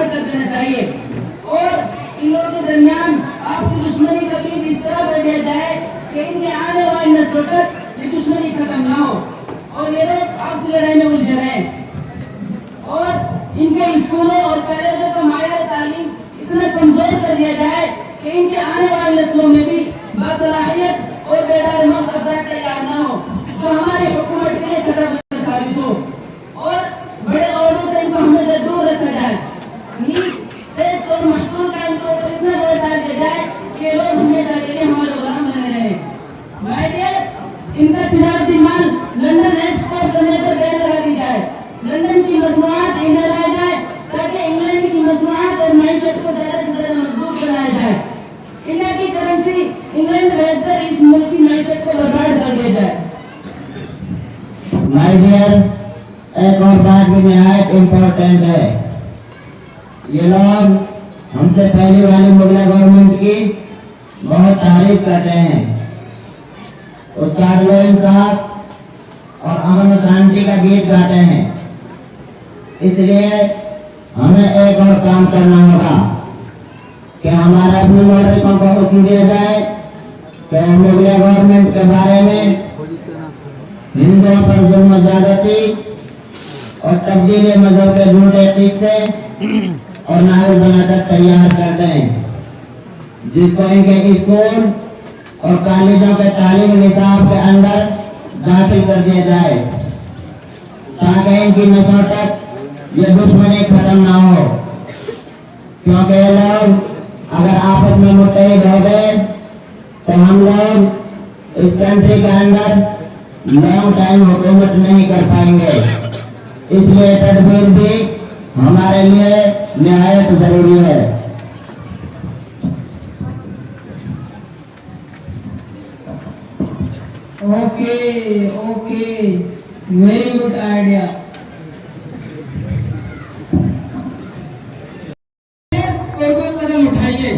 बर्बाद कर देना चाहिए। और इन लोगों के दरमियान आपसी दुश्मनी का बीज इस तरह बढ़ दिया जाए कि इनके आने वाली नस्लों तक ये दुश्मनी खत्म ना हो और ये लोग आपसी लड़ाई में उलझे रहें। और इनके स्कूलों और कॉलेजों का मायार तालीम इतना कमजोर कर दिया जाए कि इनके आने वाली नस्लों में भी बासलाहियत और बेदार मौत अफराद तैयार न हो, जो हमारी हुकूमत के लिए खतरा साबित हो। और बड़े औरों से इनको हमेशा दूर रखा जाए। नीच और मशरूल का इनको ऊपर इतना जोर डाल दिया जाए कि लोग हमेशा के लिए हमारे गुलाम बने रहे। माय डियर, इनका तिजारती माल लंदन एक्सपोर्ट करने पर बैन लगा दी जाए। लंदन की मसनूआत इंडिया लाई जाए ताकि इंग्लैंड की मसनूआत और मैशत को ज्यादा से ज्यादा मजबूत बनाया जाए। इंडिया की करेंसी इंग्लैंड भेजकर इस मुल्क की मैशत को बर्बाद कर दिया जाए। माय डियर, एक और बात भी निहायत इम्पोर्टेंट है। ये लोग हमसे पहली वाली मुगल गवर्नमेंट की बहुत तारीफ करते हैं, उसका अदल इंसाफ और अमन और शांति का गीत गाते हैं। इसलिए हमें एक और काम करना होगा कि हमारे अपने मौलिकों को हुक्म दिया जाए कि मुगल गवर्नमेंट के बारे में हिंदुओं पर जुल्म ज्यादती और तब्दीली मजहब के झूठे किस्से और नावल बनाकर तैयार कर दें, जिसको इनके स्कूल और कॉलेजों के तालीम निसाब के अंदर दाखिल कर दिया जाए ताकि इनकी नस्लों तक ये दुश्मनी खत्म ना हो। क्योंकि ये लोग अगर आपस में मुत्तहिद हो गए तो हम लोग इस कंट्री के अंदर लॉन्ग टाइम हुकूमत नहीं कर पाएंगे। इसलिए तदबीर भी हमारे लिए निहायत जरूरी है। Okay okay, very good idea. कदम उठाइए।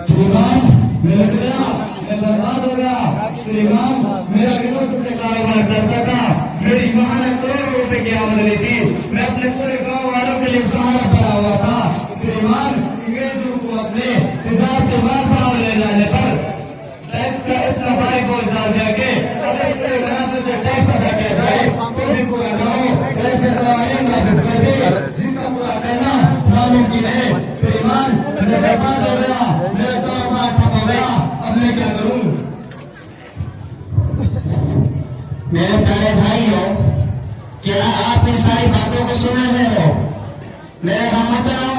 श्रीमान मेरा गया, मैं बर्बाद हो गया। श्रीमान मेरा विनोद से कारोबार करता था, मेरी मां ने करोड़ों रुपए की आमदनी थी, मैं अपने पूरे गांव वालों के लिए सहारा बना हुआ था। श्रीमान अंग्रेज हुकूमत ने तिजारती माल पाव ले जाने पर टैक्स का इतना भारी बोझ डाल दिया कि अगर इतने मुनासिब से टैक्स अदा किया जाए तो भी पूरा गाँव ऐसे दवाइयां नाफिज कर दे जिनका पूरा कहना नामुमकिन है। श्रीमान मैं बर्बाद हो गया, मेरा कारोबार ठप हो गया, अब मैं क्या करूं? मेरे प्यारे भाइयों, क्या आप इन सारी बातों को सुन रहे हो? मेरे हमवतनों,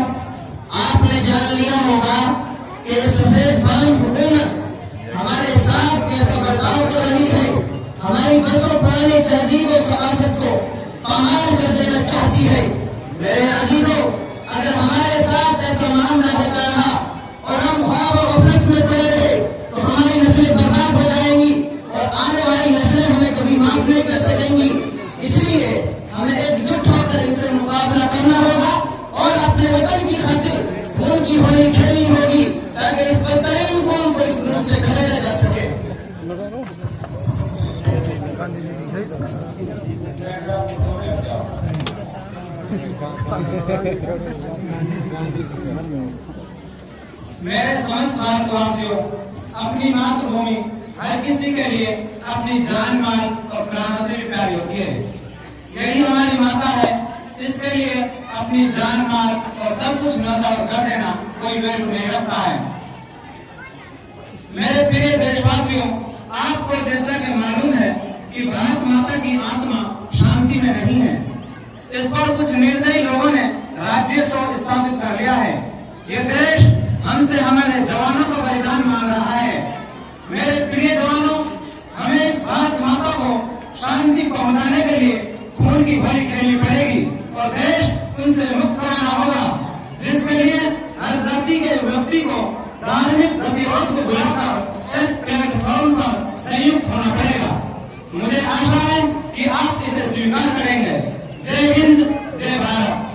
आपने जान लिया होगा कि सफेद फार्म हुकूमत हमारे साथ कैसा बर्ताव कर रही है। हमारी बरसों पुरानी तहजीब और सकाफत को पामाल कर देना चाहती है। मेरे अजीजों, अगर हमारे साथ ऐसा मामला होता रहा और हम ख्वाब और गफलत में पड़े रहे तो हमारी नस्लें बर्बाद हो जाएंगी और आने वाली नस्लें हमें कभी माफ नहीं कर सकेंगी। इसलिए हमें एकजुट होकर इनसे मुकाबला करना होगा और अपने वतन की खातिर खून की होली खेलनी होगी ताकि इस बदतरीन कौम को इस मुल्क से खदेड़ा जा सके। मेरे समस्त भारतवासियों, अपनी मातृभूमि हर किसी के लिए अपनी जान माल और प्राणों से भी प्यारी होती है। यही हमारी माता है, इसके लिए अपनी जान माल और सब कुछ न्यौछावर कर देना कोई वैल्यू नहीं रखता है। मेरे प्रिय देशवासियों, आपको जैसा कि मालूम है कि भारत माता की आत्मा शांति में नहीं है। इस पर कुछ निर्दयी लोगों ने राज्य को स्थापित कर लिया है। ये देश हमसे हमारे जवानों का बलिदान मांग रहा है। मेरे प्रिय जवानों, हमें इस भारत माता को शांति पहुंचाने के लिए खून की होली खेलनी पड़ेगी और देश उनसे मुक्त कराना होगा, जिसके लिए हर जाति के व्यक्ति को धार्मिक गतिरोध को बुलाकर एक प्लेटफॉर्म पर संयुक्त होना पड़ेगा। मुझे आशा है कि आप इसे स्वीकार करेंगे। जय हिंद, जय भारत।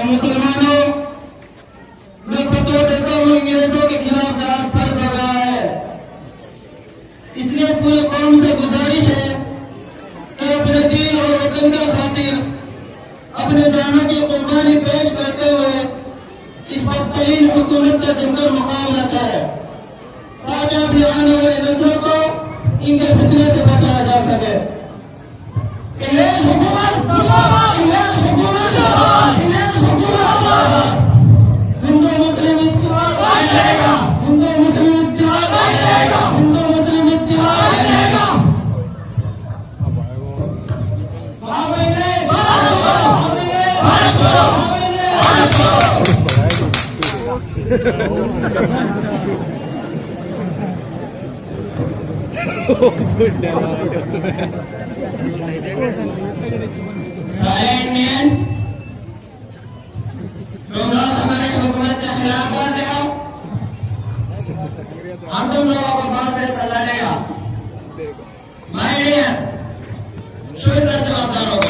मुसलमानों, मैं फतवा देता हूँ, अंग्रेजों के खिलाफ जहां फर्ज हो रहा है। आने वाली नस्लों को इनके फितने से बचाया जा सके। इंग्लिश हुकूमत जिंदाबाद, इंग्लिश हुकूमत जिंदाबाद, इंग्लिश हुकूमत। हिंदू मुस्लिम इत्तेफाक कायम रहेगा, हिंदू मुस्लिम इत्तेफाक कायम रहेगा, हिंदू मुस्लिम इत्तेफाक कायम रहेगा। भाग अंग्रेज, भाग अंग्रेज, भाग सारे इंडियन तुम लोग हमारे हुकूमत के खिलाफ बोलते हो, हम तुम लोगों को बहुत पैसा लड़ेगा। मैं इंडियन शुरू कर जवाबदार होगा।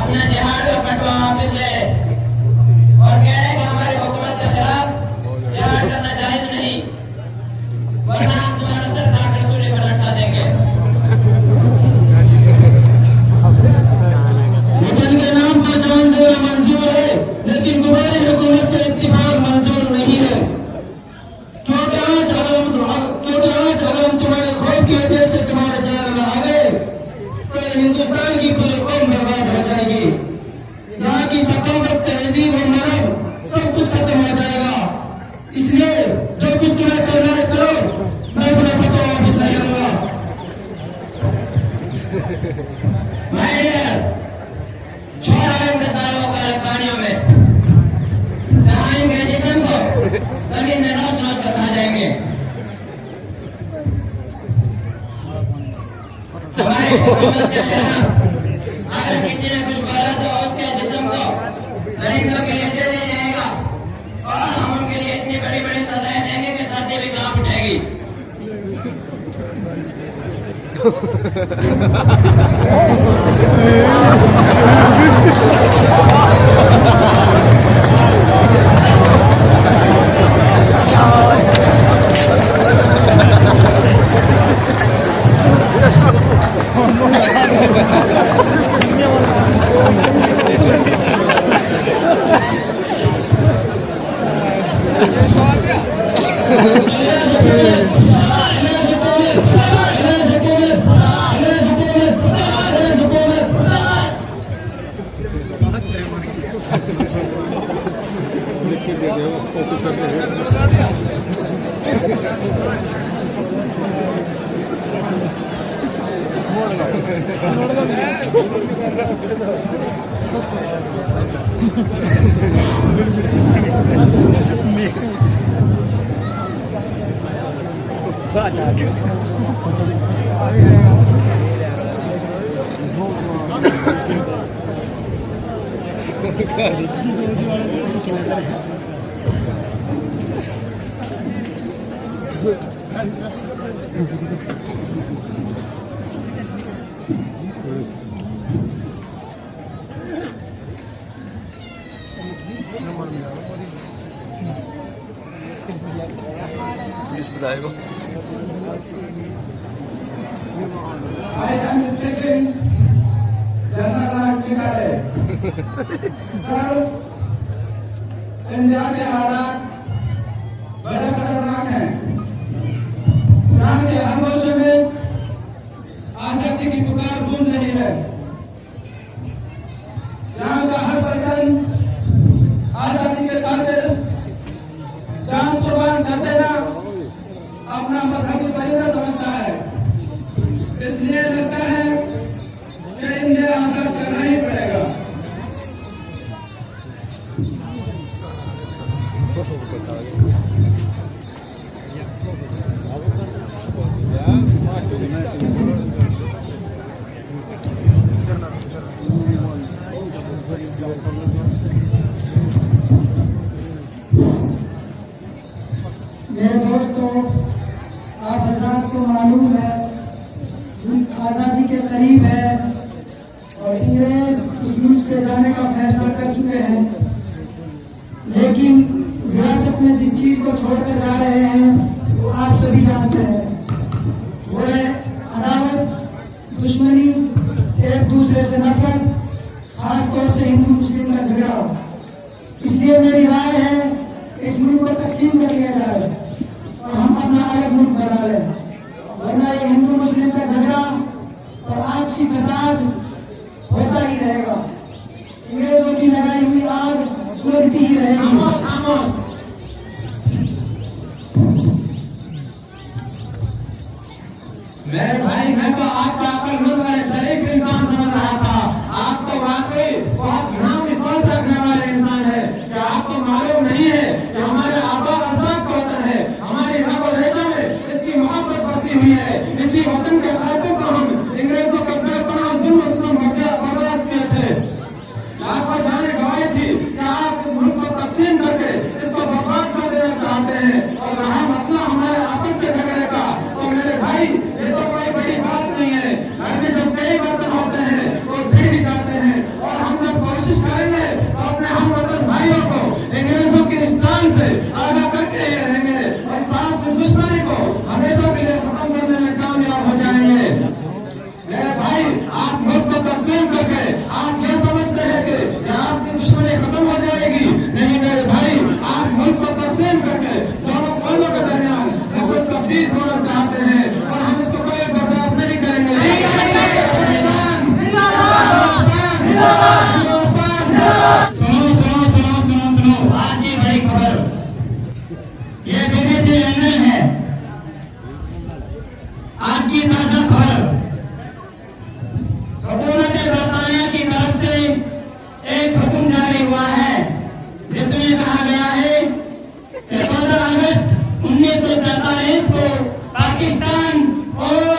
अपना जिहाद का फतवा वापस ले और कह रहे कि हमारी हुकूमत के खिलाफ जिहाद करना जायज नहीं, वरना हम तुम्हारा सर काट के सूली पर लटका देंगे। वतन के नाम पर जान देना मंजूर है, लेकिन तुम्हारी हुकूमत से इत्तेफाक मंजूर नहीं है। क्योंकि आज अगर हम तुम्हारे खौफ की वजह से तुम्हारे जेल में आ गए तो हिंदुस्तान की पूरी कौम बर्बाद हो जाएगी। यहाँ की सकाफत, तहजीब और मरहम सब कुछ खत्म हो जाएगा। इसलिए जो कुछ तुम्हें करना है करो, मैं अपना फतवा वापस नहीं लूंगा। छोड़ा अपने तारों का पानियों में नहाएंगे जिस्म को, कभी न रोज रोज कर खा जाएंगे। हमारी हुकूमत के खिलाफ अगर किसी ने कुछ बोला तो उसके जिस्म को परिंदों के लिए दे दिया जाएगा और हम उनके लिए इतनी बड़ी बड़ी सजाएं देंगे कि धरती भी कांप उठेगी। इंडिया के हालात बड़े खतरनाक हैं। यहाँ के हर वर्षों में आजादी की पुकार गूंज रही है। यहाँ का हर पर्सन आजादी के खातिर जान कुर्बान कर देना अपना मजहबी फरीदा समझता है। इसलिए लगता है कि इंडिया आजाद करना ही पड़ेगा। मेरे दोस्तों, आप हजरात को मालूम है आज़ादी के करीब है और इंग्रेज इस मुल्क से जाने का फैसला कर चुके हैं, लेकिन को छोड़कर जा रहे हैं वो आप सभी जानते हैं। वो है अदावत, दुश्मनी, एक दूसरे से नफरत, खासतौर से हिंदू मुस्लिम का झगड़ा। इसलिए मेरी राय है इस मुल्क को तकसीम कर लिया जाए और हम अपना अलग मुल्क बना लें, वरना ये हिंदू मुस्लिम का झगड़ा और आपसी फसाद होता ही रहेगा। अंग्रेजों की लगाई हुई आग सुलगती ही रहेगी। मेरे भाई, मैं तो आपका अक्लमंद और शरीफ इंसान समझ रहा था। आप तो वाकई बहुत घृणा सोच रखने वाले इंसान है। क्या आपको मालूम नहीं है कि हमारे आबा अजदाद का वतन है, हमारी रग और रेशा में इसकी मोहब्बत बसी हुई है। इसी वतन के खातिर तो हम अंग्रेजों के बेपनाह जुल्म बर्दाश्त किए थे। लाखों जाने गवाही थी कि आप इस मुल्क को तकसीम करके इसको बर्बाद कर देना चाहते हैं। और रहा मसला हमारे आपस के झगड़े का, तो मेरे भाई ये तो कोई बड़ी बात नहीं है। घर में जब कई बर्तन होते हैं तो भिड़ ही जाते हैं। और हम जब कोशिश करेंगे तो अपने हम वतन भाइयों को अंग्रेजों के स्थान से आगा करके ही रहेंगे और साथ से दुश्मनी को हमेशा के लिए खत्म करने में कामयाब हो जाएंगे। मेरे भाई, आप मुल्क को तकसीम करके आप ये समझते हैं कि आपकी दुश्मनी खत्म हो जाएगी। नहीं मेरे भाई, आप मुल्क को तकसीम करके दोनों मुल्कों के दरमियान कुछ का बीज बोना चाहते हैं और हम इसको कोई बर्दाश्त नहीं करेंगे। सुनो, आज की बड़ी खबर, ये BBC लंदन है। आज की ताजा खबर, हुकूमत बरतानिया की तरफ से एक हुक्म जारी हुआ है जिसमें कहा गया है कि 14 अगस्त 1947 को पाकिस्तान और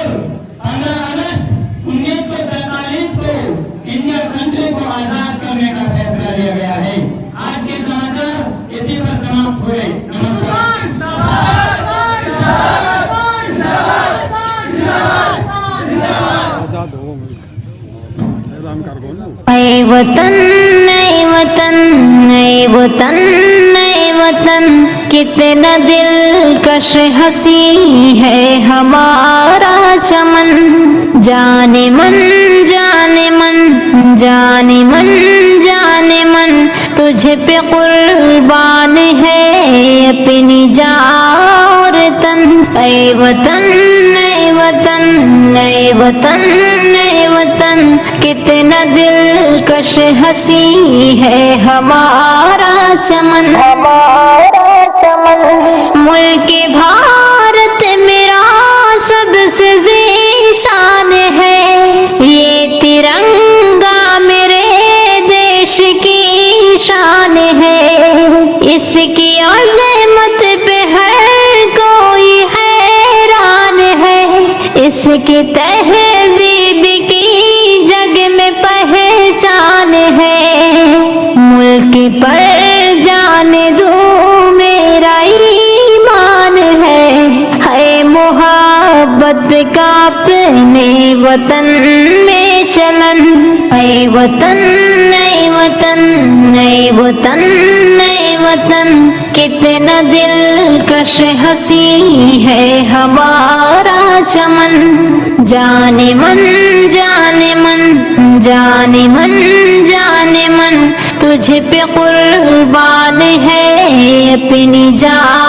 15 अगस्त 1947 को इंडिया कंट्री को आजाद करने का फैसला लिया गया है। आज के समाचार इसी पर समाप्त हुए। नमस्कार। ऐ वतन, ऐ वतन, ऐ वतन, ऐ वतन, कितना दिलकश हंसी है हमारा चमन। जाने मन, जाने मन, जाने मन, जाने मन, तुझ पे कुर्बान है अपनी जान और तन। ऐ वतन, ऐ वतन, ऐ वतन, ऐ वतन, कितना दिलकश हंसी है हमारा चमन, हमारा चमन। मुल्क भारत मेरा सबसे ज़ीशान है, ये तिरंगा मेरे देश की शान है। इसकी अज़मत पे हर कोई हैरान है, इसकी तहज़ीब की जग में पहचान है। मुल्क पर जाने दो मेरा ईमान है मोहब्बत का अपने वतन में चलन। ऐ वतन, ऐ वतन, ऐ वतन, ऐ वतन, कितना दिलकश हंसी है हमारा चमन। जाने मन, जाने मन, जाने मन, जाने मन, तुझ पे कुर्बान है अपनी जान